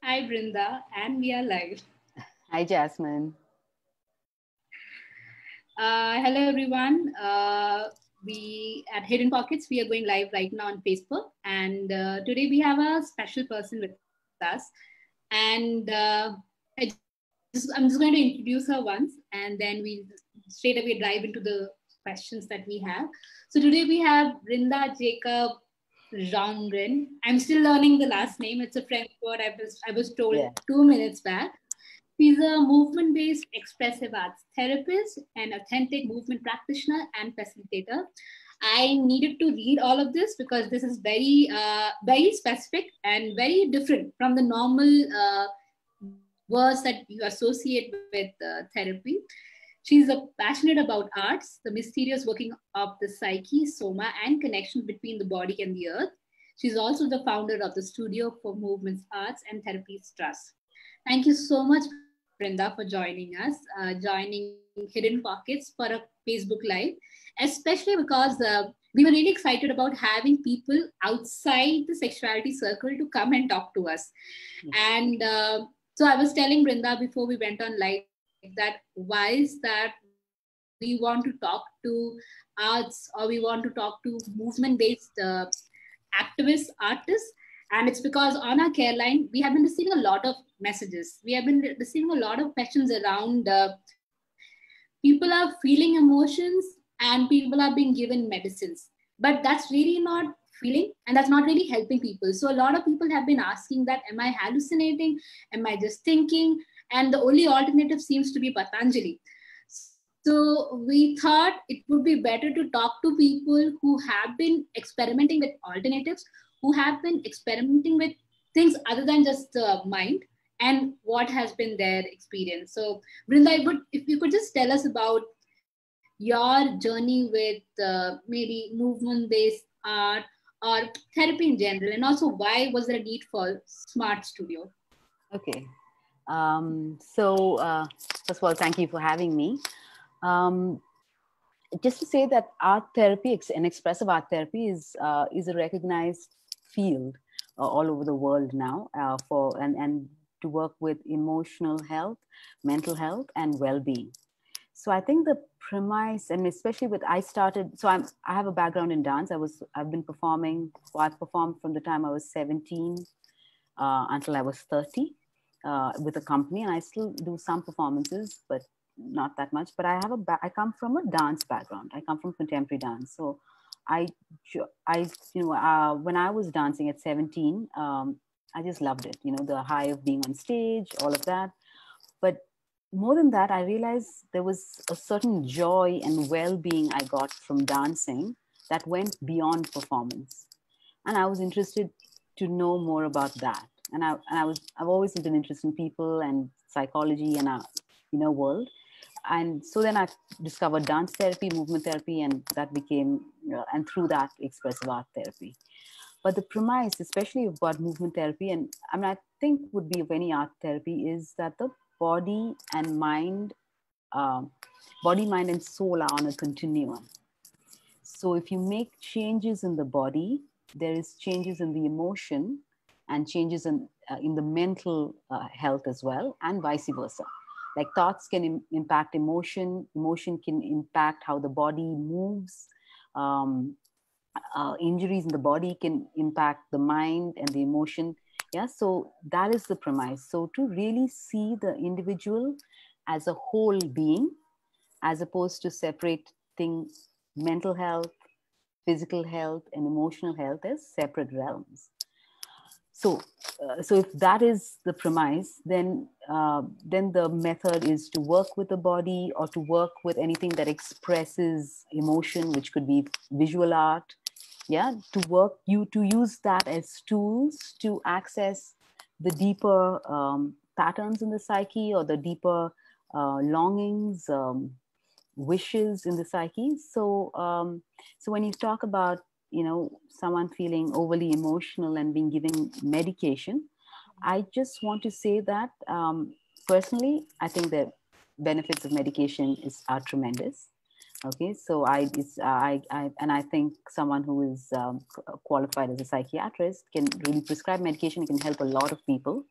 Hi, Brinda, and we are live. Hi, Jasmine. Hello, everyone. We at Hidden Pockets, we are going live right now on Facebook, and today we have a special person with us. And I'm just going to introduce her once, and then we straight away dive into the questions that we have. So today we have Brinda Jacob-Janvrin. I'm still learning the last name. It's a French word. I was told Yeah. 2 minutes back. She's a movement based expressive arts therapist, an authentic movement practitioner, and facilitator. I needed to read all of this because this is very specific and very different from the normal words that you associate with therapy. She's passionate about arts, the mysterious working of the psyche, soma, and connection between the body and the earth. She's also the founder of the Studio for Movements Arts and Therapies Trust. Thank you so much, Brinda, for joining us, joining Hidden Pockets for a Facebook Live, especially because we were really excited about having people outside the sexuality circle to come and talk to us. And so I was telling Brinda before we went on live that why is that we want to talk to arts, or we want to talk to movement based activists, artists. And it's because on our care line, we have been receiving a lot of messages. We have been receiving a lot of questions around people are feeling emotions and people are being given medicines. But that's really not feeling and that's not really helping people. So a lot of people have been asking that, am I hallucinating? Am I just thinking? And the only alternative seems to be Patanjali. So we thought it would be better to talk to people who have been experimenting with alternatives, who have been experimenting with things other than just the mind, and what has been their experience. So, Brinda, if you could just tell us about your journey with maybe movement-based art or therapy in general, and also why was there a need for Smart Studio? Okay. First of all, thank you for having me. Um, just to say that art therapy and expressive art therapy is a recognized field all over the world now and to work with emotional health, mental health, and well-being. So I think the premise, and especially I have a background in dance. I've been performing. I performed from the time I was 17 until I was 30 with a company, and I still do some performances, but not that much. But I come from a dance background. I come from contemporary dance. So when I was dancing at 17, I just loved it. The high of being on stage, all of that. But more than that, I realized there was a certain joy and well-being I got from dancing that went beyond performance. And I was interested to know more about that. And I've always been interested in people and psychology and our world. And so then I discovered dance therapy, movement therapy, and that became, and through that, expressive art therapy. But the premise, especially about movement therapy, and I think would be of any art therapy, is that the body, mind, and soul are on a continuum. So if you make changes in the body, there is changes in the emotion and changes in the mental health as well, and vice versa. Like thoughts can impact emotion can impact how the body moves. Injuries in the body can impact the mind and the emotion. Yeah, so that is the premise. So to really see the individual as a whole being, as opposed to separating mental health, physical health, and emotional health as separate realms. So if that is the premise, then the method is to work with the body or to work with anything that expresses emotion, which could be visual art. Yeah, to use that as tools to access the deeper patterns in the psyche, or the deeper longings, wishes in the psyche. So when you talk about someone feeling overly emotional and being given medication, I just want to say that personally, I think the benefits of medication are tremendous. Okay, so I think someone who is qualified as a psychiatrist can really prescribe medication. It can help a lot of people.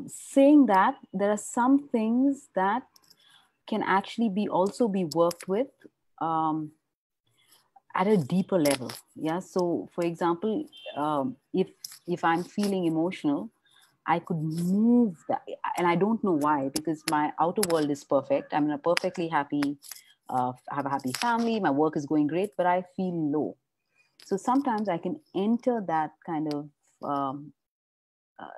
saying that there are some things that can actually also be worked with um, at a deeper level. Yeah. So, for example, if I'm feeling emotional, I could move that, and I don't know why, because my outer world is perfect. I'm in a perfectly happy, have a happy family. My work is going great, but I feel low. So sometimes I can enter that kind of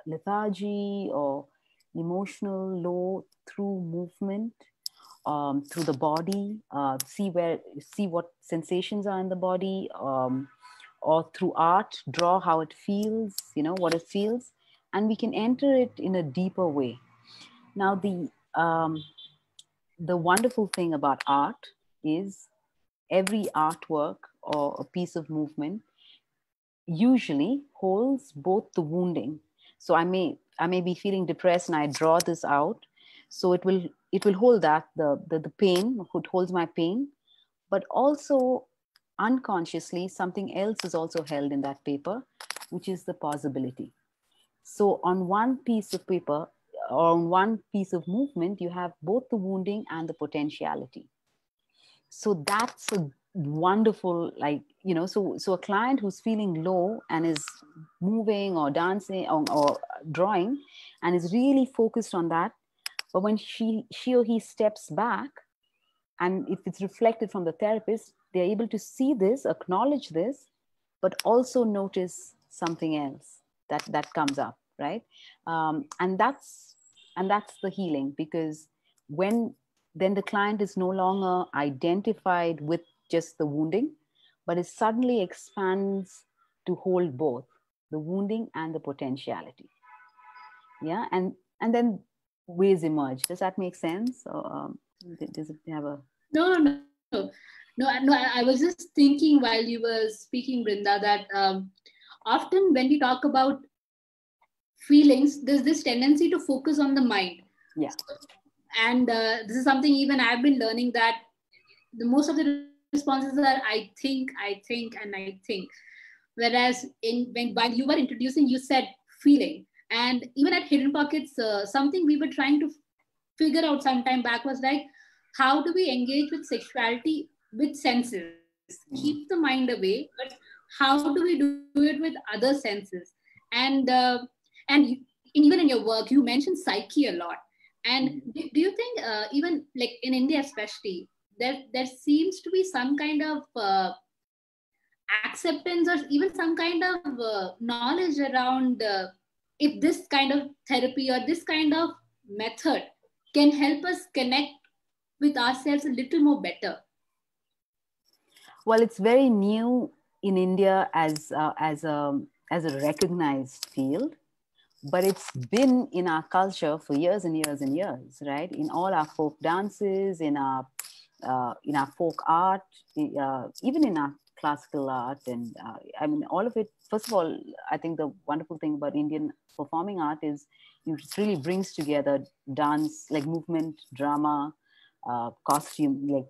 lethargy or emotional low through movement, through the body, see what sensations are in the body, or through art, draw how it feels, what it feels, and we can enter it in a deeper way. Now, the wonderful thing about art is every artwork or a piece of movement usually holds both the wounding. So I may be feeling depressed and I draw this out, so it will hold that the pain, it holds my pain, but also unconsciously something else is also held in that paper, which is the possibility. So on one piece of paper or on one piece of movement, you have both the wounding and the potentiality. So that's a wonderful, so a client who's feeling low and is moving or dancing or drawing and is really focused on that, but when she or he steps back, and if it's reflected from the therapist, they're able to see this, acknowledge this, but also notice something else that comes up, right? And that's the healing, because when then the client is no longer identified with just the wounding, but it suddenly expands to hold both the wounding and the potentiality. Yeah. And then ways emerge. Does that make sense? Or does it have a... No. I was just thinking while you were speaking, Brinda, that often when we talk about feelings, there's this tendency to focus on the mind. Yeah. And this is something even I've been learning, that the most of the responses are I think, and I think. Whereas while you were introducing, you said feeling. And even at Hidden Pockets, something we were trying to figure out some time back was like, how do we engage with sexuality with senses? Keep the mind away, but how do we do it with other senses? And even in your work, you mentioned psyche a lot. And do you think, even like in India especially, there seems to be some kind of acceptance or even some kind of knowledge around if this kind of therapy or this kind of method can help us connect with ourselves a little more better? Well, it's very new in India as a recognized field, but it's been in our culture for years and years and years, right? In all our folk dances, in our folk art, even in our classical art, and I mean, all of it. First of all, I think the wonderful thing about Indian performing art is it really brings together dance, like movement, drama, costume, like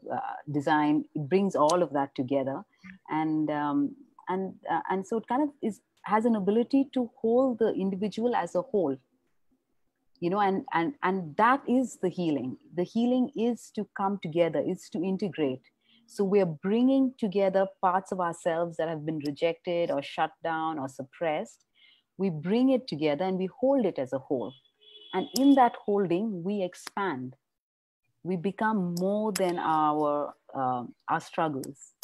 design. It brings all of that together, and so it kind of has an ability to hold the individual as a whole, and that is the healing. The healing is to come together, is to integrate. So we're bringing together parts of ourselves that have been rejected or shut down or suppressed. We bring it together and we hold it as a whole, and in that holding we expand. We become more than our struggles.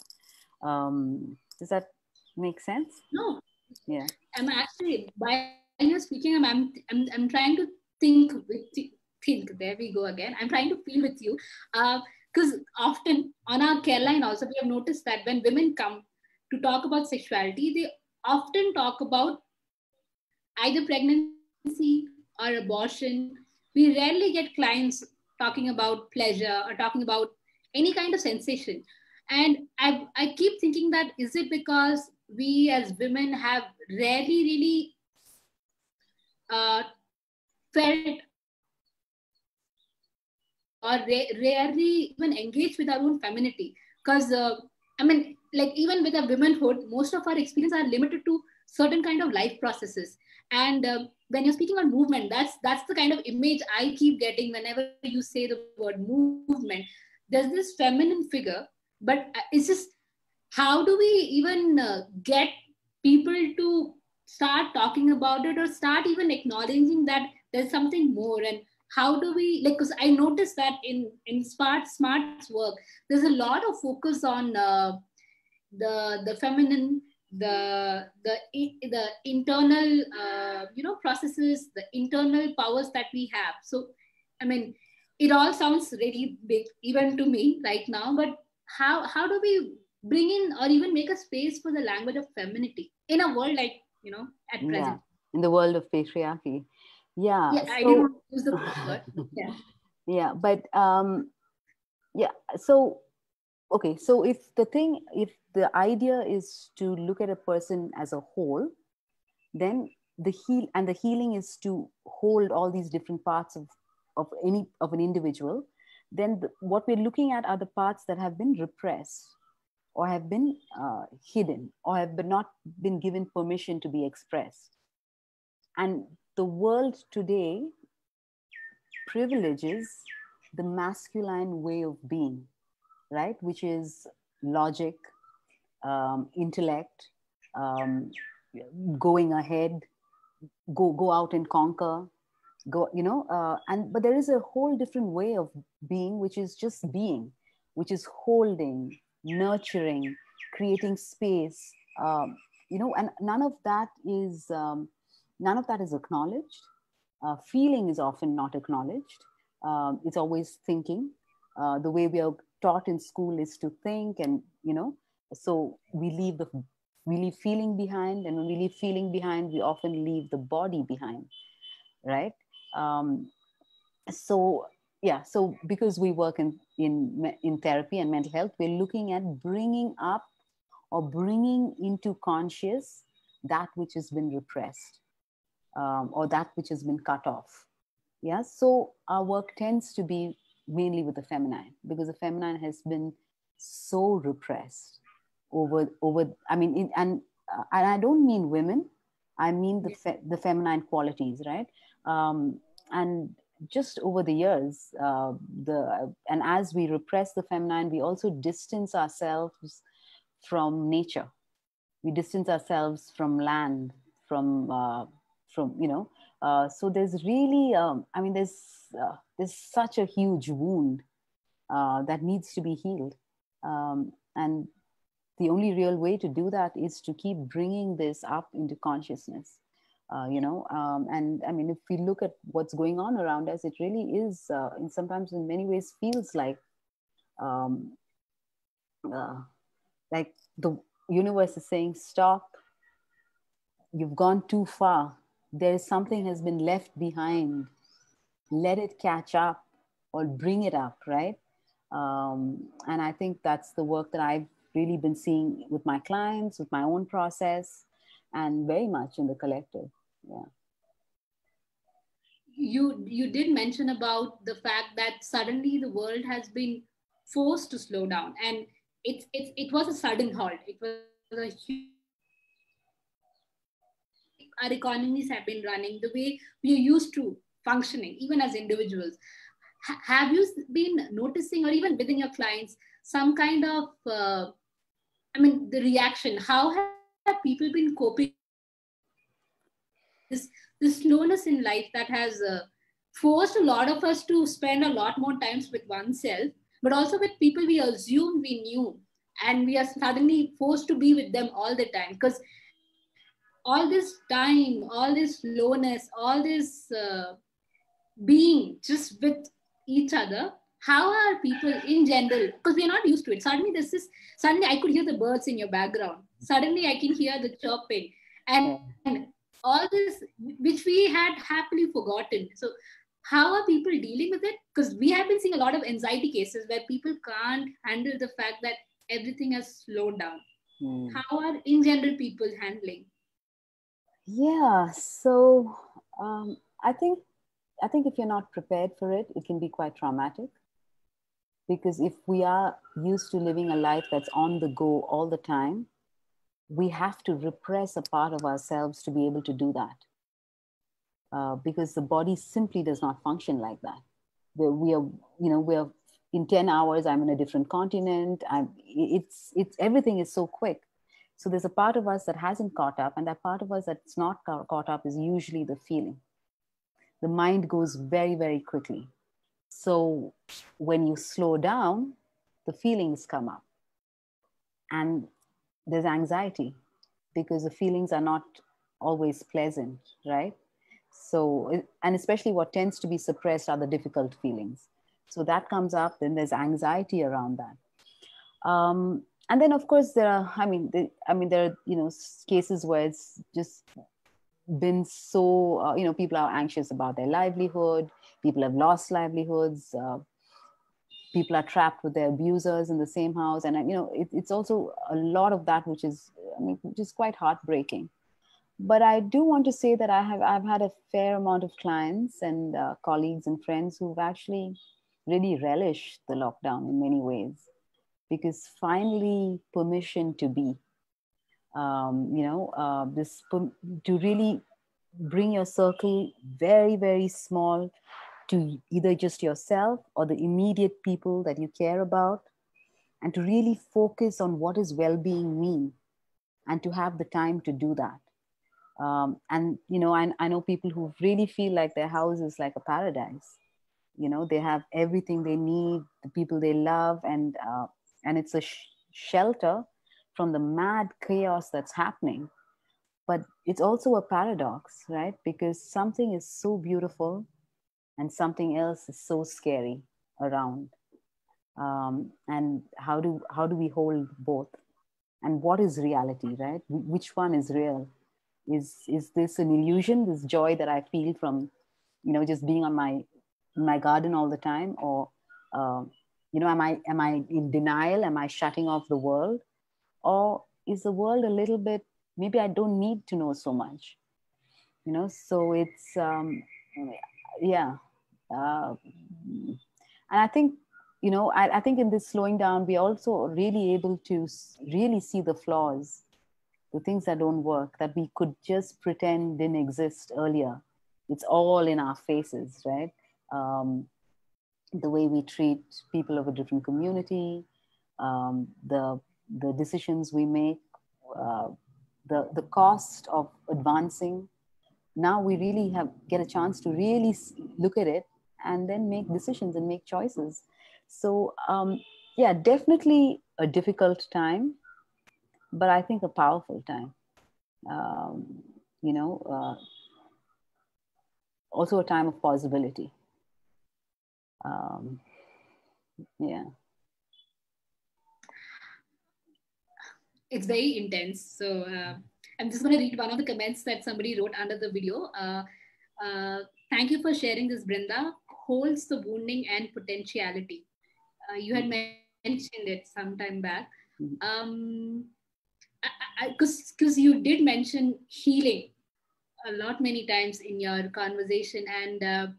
Does that make sense? No. Yeah. I'm actually, while you're speaking, I'm trying to think with you. Think, there we go again. I'm trying to feel with you. Because often on our care line also, we have noticed that when women come to talk about sexuality, they often talk about either pregnancy or abortion. We rarely get clients talking about pleasure or talking about any kind of sensation. And I keep thinking that, is it because we as women have rarely really felt or rarely even engaged with our own femininity? Because I mean, like even with our womanhood, most of our experience are limited to certain kind of life processes. And when you're speaking on movement, that's the kind of image I keep getting whenever you say the word movement. There's this feminine figure, but it's just, how do we even get people to start talking about it, or start even acknowledging that there's something more? And how do we, like, because I noticed that in smart's work, there's a lot of focus on the feminine, the internal processes, the internal powers that we have. So I mean, it all sounds really big even to me right now, but how do we bring in or even make a space for the language of femininity in a world like, at Yeah, present? in the world of patriarchy. Yeah, Yeah, I didn't so want to use the word. Yeah. yeah, but yeah, so okay, so if the idea is to look at a person as a whole, then the healing is to hold all these different parts of an individual. Then what we're looking at are the parts that have been repressed, or have been hidden, or have not been given permission to be expressed. And the world today privileges the masculine way of being, right? Which is logic, intellect, um, going ahead, go out and conquer, and but there is a whole different way of being, which is just being, which is holding, nurturing, creating space, and none of that is acknowledged. Feeling is often not acknowledged. It's always thinking. The way we are taught in school is to think, and so we leave feeling behind, and when we leave feeling behind, we often leave the body behind, right? Um, so yeah, so because we work in therapy and mental health, we're looking at bringing up or bringing into conscious that which has been repressed, or that which has been cut off. Yeah, so our work tends to be mainly with the feminine, because the feminine has been so repressed over I mean and I don't mean women, I mean the feminine qualities, right? And just over the years, and as we repress the feminine, we also distance ourselves from nature. We distance ourselves from land, from so there's really there's such a huge wound that needs to be healed, and the only real way to do that is to keep bringing this up into consciousness. And I mean, if we look at what's going on around us, it really is sometimes in many ways feels um, like the universe is saying, stop, you've gone too far, there is something has been left behind, let it catch up or bring it up, right? And I think that's the work that I've really been seeing with my clients, with my own process, and very much in the collective. Yeah. You did mention about the fact that suddenly the world has been forced to slow down, and it was a sudden halt. It was a huge, our economies have been running the way we are used to functioning, even as individuals. Have you been noticing, or even within your clients, some kind of the reaction? How have people been coping this slowness in life that has forced a lot of us to spend a lot more times with oneself, but also with people we assume we knew, and we are suddenly forced to be with them all the time? Because all this time, all this slowness, all this being just with each other, how are people in general, because we're not used to it, suddenly suddenly I could hear the birds in your background, suddenly I can hear the chirping, and all this which we had happily forgotten. So how are people dealing with it? Because we have been seeing a lot of anxiety cases where people can't handle the fact that everything has slowed down. How are in general people handling? Yeah, so I think if you're not prepared for it, it can be quite traumatic. Because if we are used to living a life that's on the go all the time, we have to repress a part of ourselves to be able to do that. Because the body simply does not function like that. We are, we are in 10 hours, I'm in a different continent. It's everything is so quick. So there's a part of us that hasn't caught up, and that part of us that's not caught up is usually the feeling. The mind goes very, very quickly. So when you slow down, the feelings come up. And there's anxiety because the feelings are not always pleasant, right? So, and especially what tends to be suppressed are the difficult feelings. So that comes up, then there's anxiety around that. And then, of course, there are, there are, cases where it's just been so, people are anxious about their livelihood, people have lost livelihoods, people are trapped with their abusers in the same house. And, it's also a lot of that, which is quite heartbreaking. But I do want to say that I've had a fair amount of clients and colleagues and friends who've actually really relished the lockdown in many ways, because finally permission to be, to really bring your circle very, very small to either just yourself or the immediate people that you care about, and to really focus on what does well-being mean, and to have the time to do that. I know people who really feel like their house is like a paradise. They have everything they need, the people they love, and it's a shelter from the mad chaos that's happening. But it's also a paradox, right? Because something is so beautiful and something else is so scary around. And how do we hold both? And what is reality, right? Which one is real? Is this an illusion, this joy that I feel from, just being on my garden all the time? Or, am I in denial? Am I shutting off the world? Or is the world a little bit, maybe I don't need to know so much, so it's, yeah. And I think, I think in this slowing down, we're also really able to really see the flaws, the things that don't work, that we could just pretend didn't exist earlier. It's all in our faces, right? The way we treat people of a different community, the decisions we make, the cost of advancing. Now we really get a chance to really look at it and then make decisions and make choices. So yeah, definitely a difficult time, but I think a powerful time. Also a time of possibility. Yeah. It's very intense. So I'm just going to read one of the comments that somebody wrote under the video. Thank you for sharing this, Brinda. Holds the wounding and potentiality. You had mentioned it some time back. Because you did mention healing a lot, many times in your conversation, and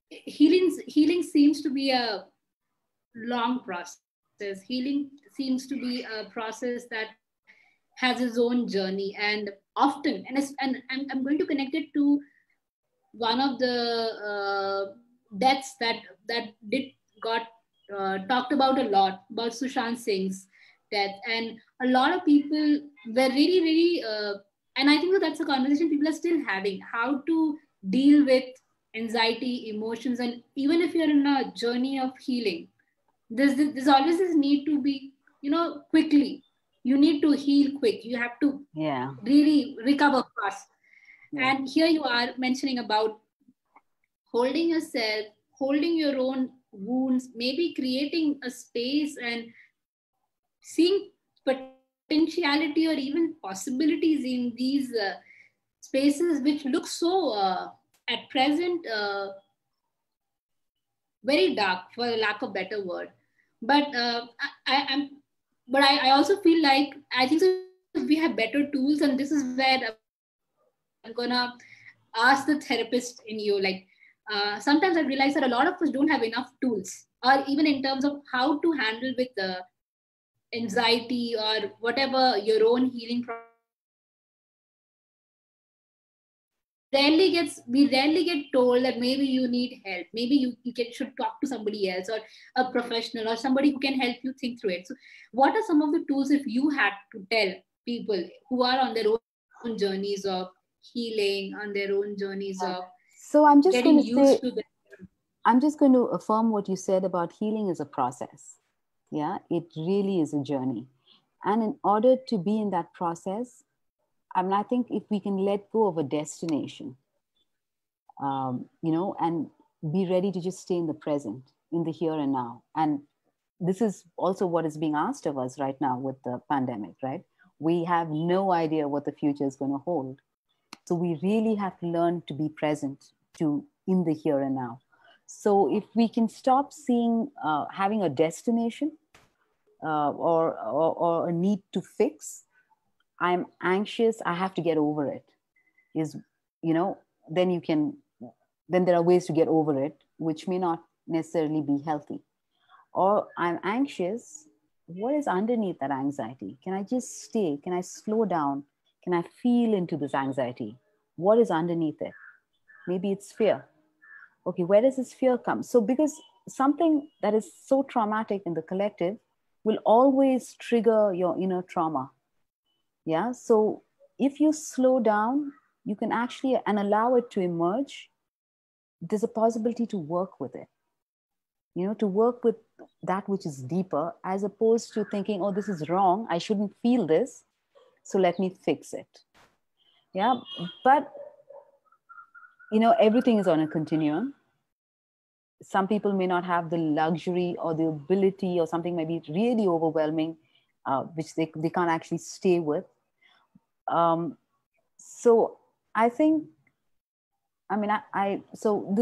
healing seems to be a long process. Healing seems to be a process that has its own journey, and often, and I'm going to connect it to one of the deaths that did got talked about a lot, about Sushant Singh's death, and a lot of people were really, really, and I think that's a conversation people are still having: how to deal with anxiety, emotions, and even if you're in a journey of healing, there's always this need to be, quickly. You need to heal quick. You have to really recover fast. Yeah. And here you are mentioning about holding yourself, holding your own wounds, maybe creating a space and seeing potentiality or even possibilities in these spaces, which look so at present very dark, for lack of better word. But I also feel like, I think so we have better tools, and this is where I'm gonna ask the therapist in you. Like, sometimes I realize that a lot of us don't have enough tools, or even in terms of how to handle with the anxiety or whatever your own healing process is, we rarely get told that maybe you need help, maybe should talk to somebody else or a professional or somebody who can help you think through it. So what are some of the tools, if you had to tell people who are on their own journeys of healing, on their own journeys of So I'm just getting going to used say, to the I'm just going to affirm what you said about healing is a process. Yeah, it really is a journey. And in order to be in that process, I mean, I think if we can let go of a destination, and be ready to just stay in the present, in the here and now. And this is also what is being asked of us right now with the pandemic, right? We have no idea what the future is going to hold. So we really have to learn to be present to in the here and now. So if we can stop seeing having a destination or a need to fix, I'm anxious, I have to get over it, is, then you can, then there are ways to get over it, which may not necessarily be healthy. Or I'm anxious, what is underneath that anxiety? Can I just stay? Can I slow down? Can I feel into this anxiety? What is underneath it? Maybe it's fear. Okay, where does this fear come? So, because something that is so traumatic in the collective will always trigger your inner trauma. Yeah. So, if you slow down, you can actually and allow it to emerge, there's a possibility to work with it, to work with that which is deeper, as opposed to thinking, oh, this is wrong, I shouldn't feel this, so let me fix it. Yeah. But everything is on a continuum. Some people may not have the luxury or the ability, or something may be really overwhelming, which they can't actually stay with. So I think, I mean, so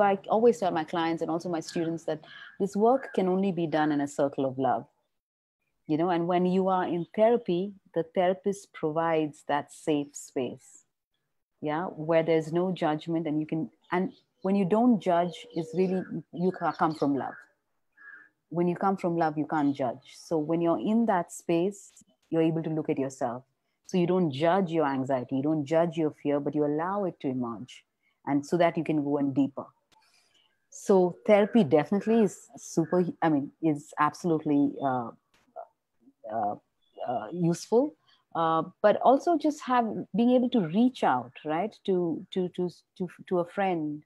I always tell my clients and also my students that this work can only be done in a circle of love, and when you are in therapy, the therapist provides that safe space, yeah, where there's no judgment, and when you don't judge, it's really, you come from love. When you come from love, you can't judge. So when you're in that space, you're able to look at yourself. So you don't judge your anxiety, you don't judge your fear, but you allow it to emerge, and so that you can go in deeper. So therapy definitely is is absolutely useful, but also just being able to reach out, right, to a friend,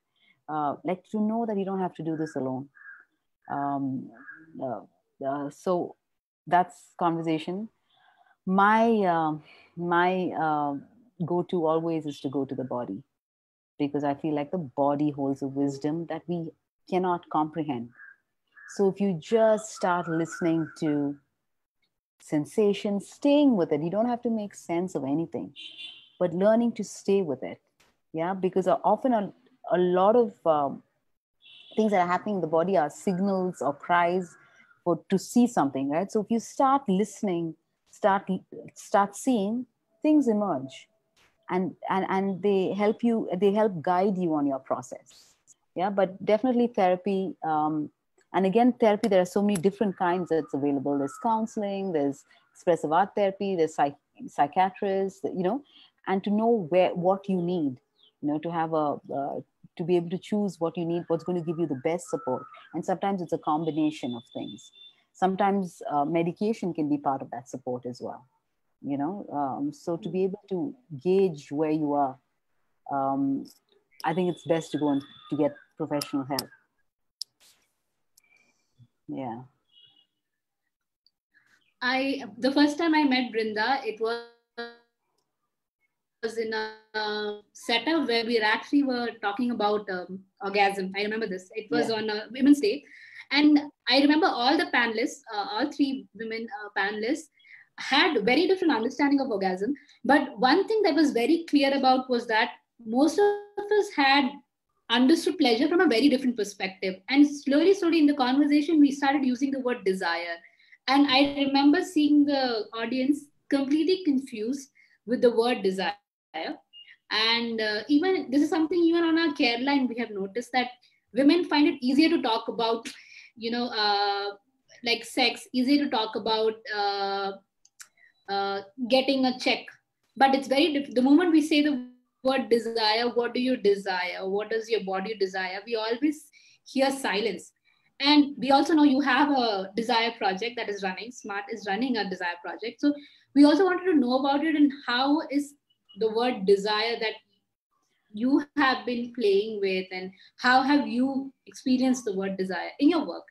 like to know that you don't have to do this alone. Um, so that's conversation. My go-to always is to go to the body, because I feel like the body holds a wisdom that we cannot comprehend. So if you just start listening to sensation, staying with it, you don't have to make sense of anything, but learning to stay with it. Yeah, because often a lot of things that are happening in the body are signals or cries for to see something, right? So if you start listening, start seeing, things emerge, and they help guide you on your process. Yeah, but definitely therapy, and again, therapy, there are so many different kinds that's available. There's counseling, there's expressive art therapy, there's psychiatrists, and to know what you need, to have to be able to choose what you need, what's going to give you the best support. And sometimes it's a combination of things. Sometimes medication can be part of that support as well. So to be able to gauge where you are, I think it's best to go and to get professional help. Yeah. The first time I met Brinda, it was in a setup where we actually were talking about orgasm. I remember this. It was on a Women's Day, and I remember all the panelists, all three women panelists, had very different understanding of orgasm. But one thing that was very clear about was that most of us had understood pleasure from a very different perspective. And slowly in the conversation, we started using the word desire. And I remember seeing the audience completely confused with the word desire. And even this is something even on our care line we have noticed that women find it easier to talk about, you know, uh, like sex, easy to talk about getting a check, but it's very the moment we say the word desire, what do you desire, what does your body desire, we always hear silence. And we also know you have a desire project that is running, Smart is running a desire project, so we also wanted to know about it, and how is the word desire that you have been playing with, and how have you experienced the word desire in your work?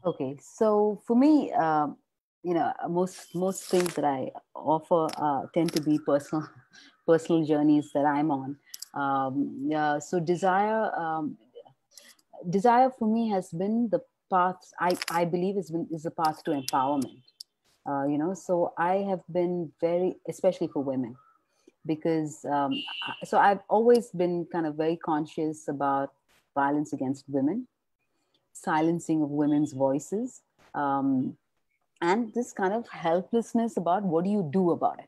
Okay, so for me, most things that I offer tend to be personal personal journeys that I'm on. Yeah, so desire for me has been the path. I believe is the path to empowerment. So I have been very, especially for women, because so I've always been kind of very conscious about violence against women, silencing of women's voices, um, and this kind of helplessness about what do you do about it.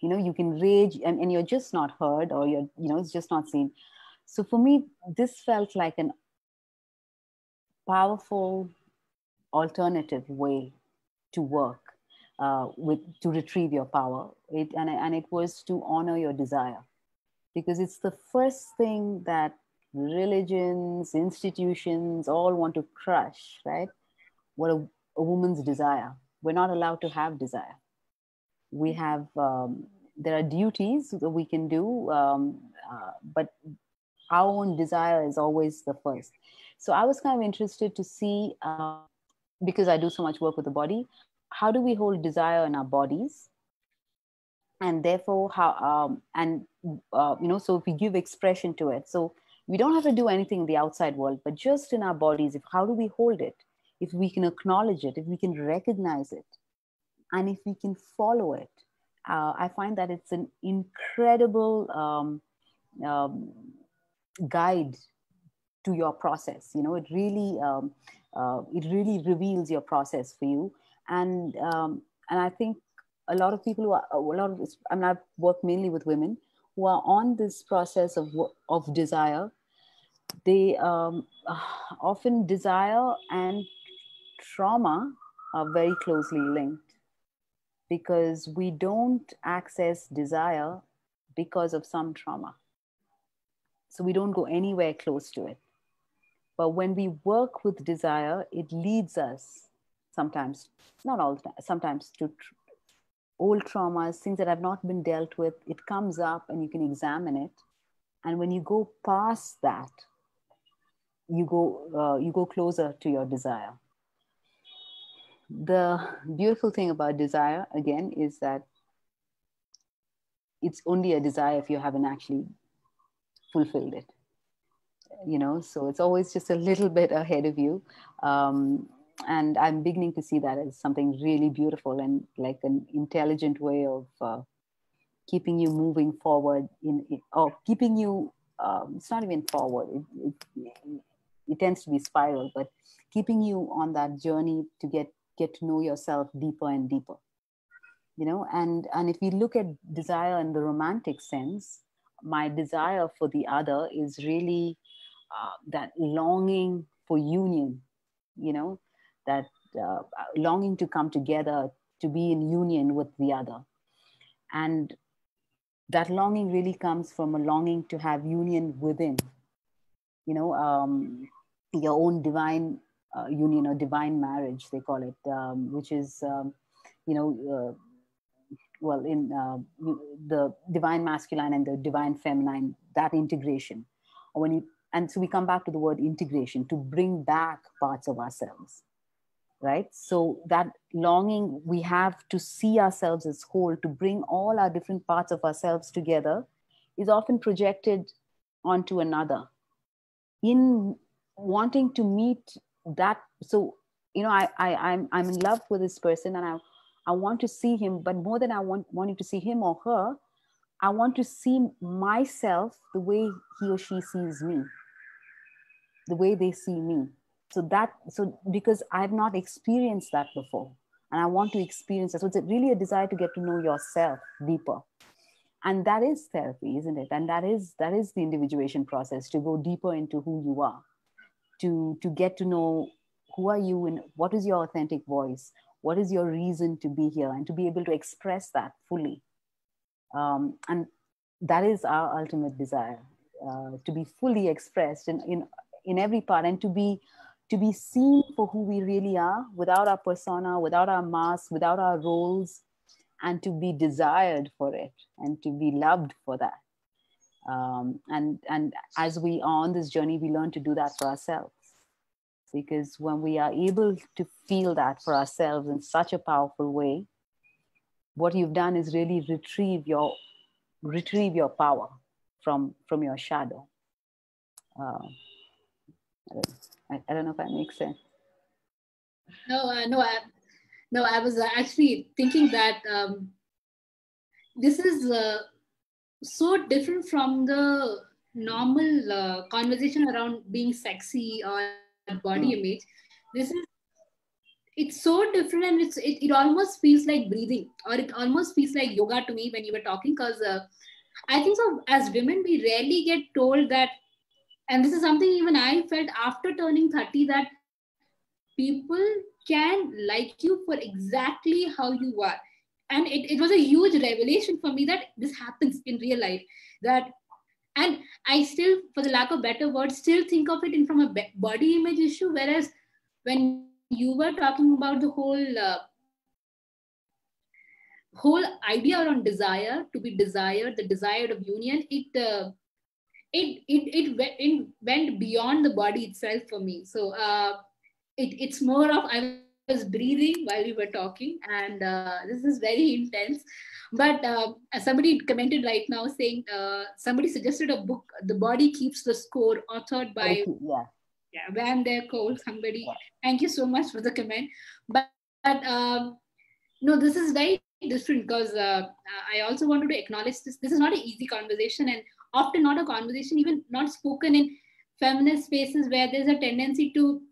You can rage, and you're just not heard, or it's just not seen. So for me, this felt like an powerful alternative way to work with to retrieve your power. And it was to honor your desire, because it's the first thing that religions, institutions all want to crush, right? What a woman's desire. We're not allowed to have desire. We have there are duties that we can do, but our own desire is always the first. So I was kind of interested to see, because I do so much work with the body, how do we hold desire in our bodies, and therefore how so if we give expression to it, so we don't have to do anything in the outside world, but just in our bodies, if how do we hold it, if we can acknowledge it, if we can recognize it, and if we can follow it, I find that it's an incredible um, guide to your process. It really reveals your process for you. And I think a lot of people I've worked mainly with women who are on this process of desire. They often desire and trauma are very closely linked, because we don't access desire because of some trauma. So we don't go anywhere close to it. But when we work with desire, it leads us sometimes, not all the time, sometimes to old traumas, things that have not been dealt with. It comes up and you can examine it. And when you go past that, you go closer to your desire. The beautiful thing about desire, again, is that it's only a desire if you haven't actually fulfilled it. So it's always just a little bit ahead of you. And I'm beginning to see that as something really beautiful and like an intelligent way of keeping you moving forward or keeping you, it's not even forward, it tends to be spiral, but keeping you on that journey to get to know yourself deeper and deeper. And if we look at desire in the romantic sense, my desire for the other is really that longing for union, that longing to come together, to be in union with the other. And that longing really comes from a longing to have union within, your own divine union, or divine marriage, they call it, which is, in the divine masculine and the divine feminine, that integration. And so we come back to the word integration, to bring back parts of ourselves, right? So that longing we have to see ourselves as whole, to bring all our different parts of ourselves together, is often projected onto another in wanting to meet that. So, I'm in love with this person, and I want to see him, but more than wanting to see him or her, I want to see myself the way he or she sees me, the way they see me. So because I've not experienced that before, and I want to experience that. So it's really a desire to get to know yourself deeper. And that is therapy, isn't it? And that is the individuation process, to go deeper into who you are, to get to know who are you and what is your authentic voice? What is your reason to be here? And to be able to express that fully. And that is our ultimate desire, to be fully expressed in every part, and to be seen for who we really are, without our persona, without our mask, without our roles, and to be desired for it, and to be loved for that. And as we are on this journey, we learn to do that for ourselves. Because when we are able to feel that for ourselves in such a powerful way, what you've done is really retrieve your power from your shadow. I don't know if that makes sense. No, I was actually thinking that this is so different from the normal conversation around being sexy or body image. This is, it's so different, and it almost feels like breathing, or it almost feels like yoga to me when you were talking, because I think so as women we rarely get told that, and this is something even I felt after turning 30, that people can like you for exactly how you are. And it was a huge revelation for me that this happens in real life. That, and I still, for the lack of better words, still think of it in from a body image issue. Whereas when you were talking about the whole idea around desire, to be desired, the desired of union, it went beyond the body itself for me. So it's more of, I was breathing while we were talking, and this is very intense. But somebody commented right now saying, somebody suggested a book, The Body Keeps the Score, authored by Van der Cole, somebody. Thank you so much for the comment. But no, this is very different, because I also wanted to acknowledge this. This is not an easy conversation, and often not a conversation, even not spoken in feminist spaces, where there's a tendency to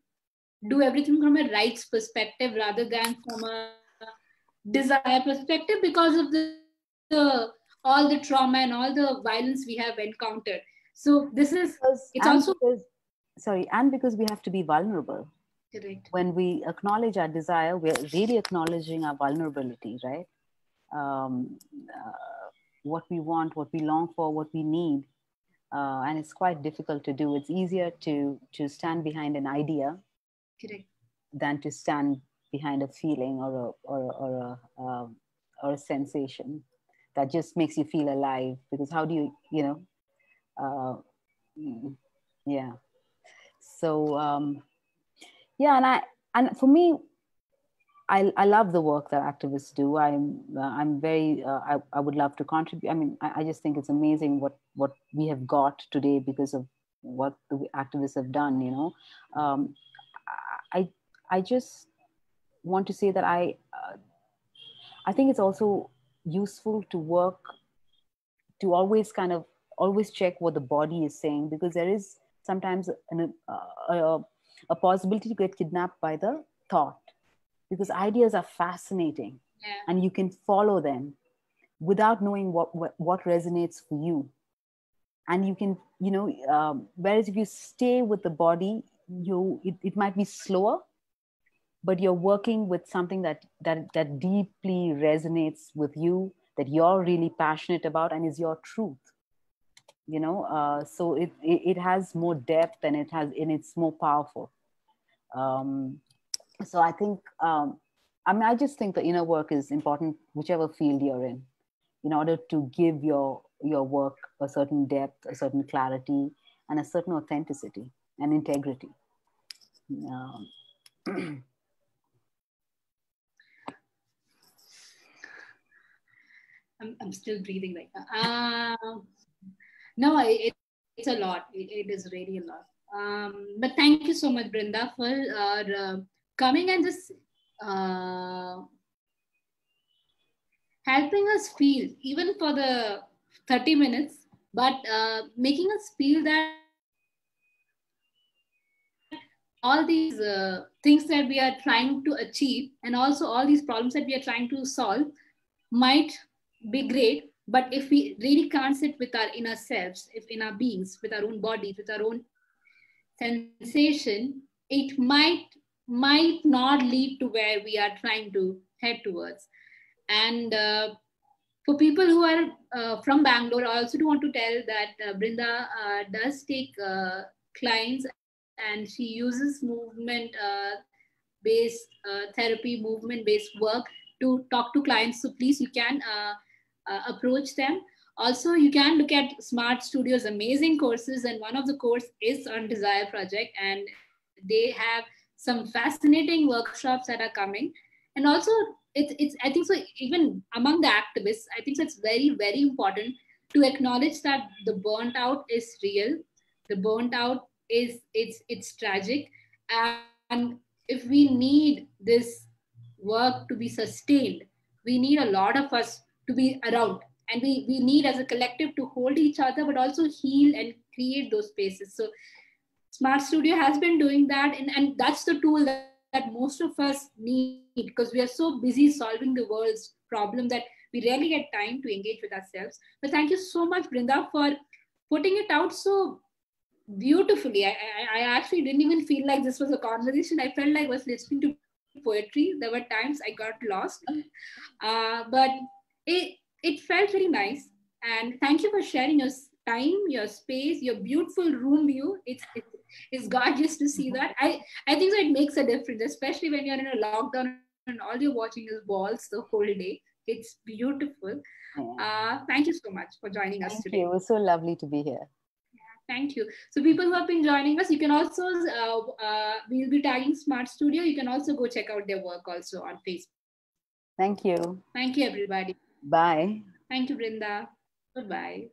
do everything from a rights perspective rather than from a desire perspective, because of all the trauma and all the violence we have encountered. So this is, it's also because we have to be vulnerable. Correct. When we acknowledge our desire, we're really acknowledging our vulnerability, right? What we want, what we long for, what we need. And it's quite difficult to do. It's easier to stand behind an idea. Correct. Than to stand behind a feeling or a sensation that just makes you feel alive. Because how do you yeah. So and for me, I love the work that activists do. I'm very I would love to contribute. I mean, I just think it's amazing what we have got today because of what the activists have done. I just want to say that I think it's also useful to work, to always check what the body is saying, because there is sometimes a possibility to get kidnapped by the thought, because ideas are fascinating and you can follow them without knowing what resonates for you. And you can, whereas if you stay with the body, it might be slower, but you're working with something that deeply resonates with you, that you're really passionate about and is your truth. So it has more depth and it's more powerful. So I think, I just think the inner work is important, whichever field you're in order to give your work a certain depth, a certain clarity, and a certain authenticity and integrity. I'm still breathing right now. No, it's a lot. It is really a lot. But thank you so much, Brinda, for coming and just helping us feel, even for the 30 minutes, but making us feel that all these things that we are trying to achieve, and also all these problems that we are trying to solve, might be great, but if we really can't sit with our inner selves, if in our beings, with our own bodies, with our own sensation, it might might not lead to where we are trying to head towards. And for people who are from Bangalore, I also do want to tell that Brinda does take clients, and she uses movement based therapy, movement based work to talk to clients. So please, you can approach them. Also, you can look at Smart Studio's amazing courses, and one of the course is on Desire Project, and they have some fascinating workshops that are coming. And also, it's I think so, even among the activists, I think so it's very important to acknowledge that the burnt out is real. The burnt out is it's tragic, and if we need this work to be sustained, we need a lot of us to be around, and we need as a collective to hold each other but also heal and create those spaces. So Smart Studio has been doing that, and that's the tool that most of us need, because we are so busy solving the world's problem that we rarely get time to engage with ourselves. But thank you so much, Brinda, for putting it out so beautifully. I actually didn't even feel like this was a conversation. I felt like I was listening to poetry. There were times I got lost, but it felt very nice. And thank you for sharing your time, your space, your beautiful room view. It's gorgeous to see that. I think that it makes a difference, especially when you're in a lockdown and all you're watching is walls the whole day. It's beautiful. Thank you so much for joining us Thank today. you. It was so lovely to be here. Thank you. So people who have been joining us, you can also, we'll be tagging Smart Studio. You can also go check out their work also on Facebook. Thank you. Thank you, everybody. Bye. Thank you, Brinda. Goodbye.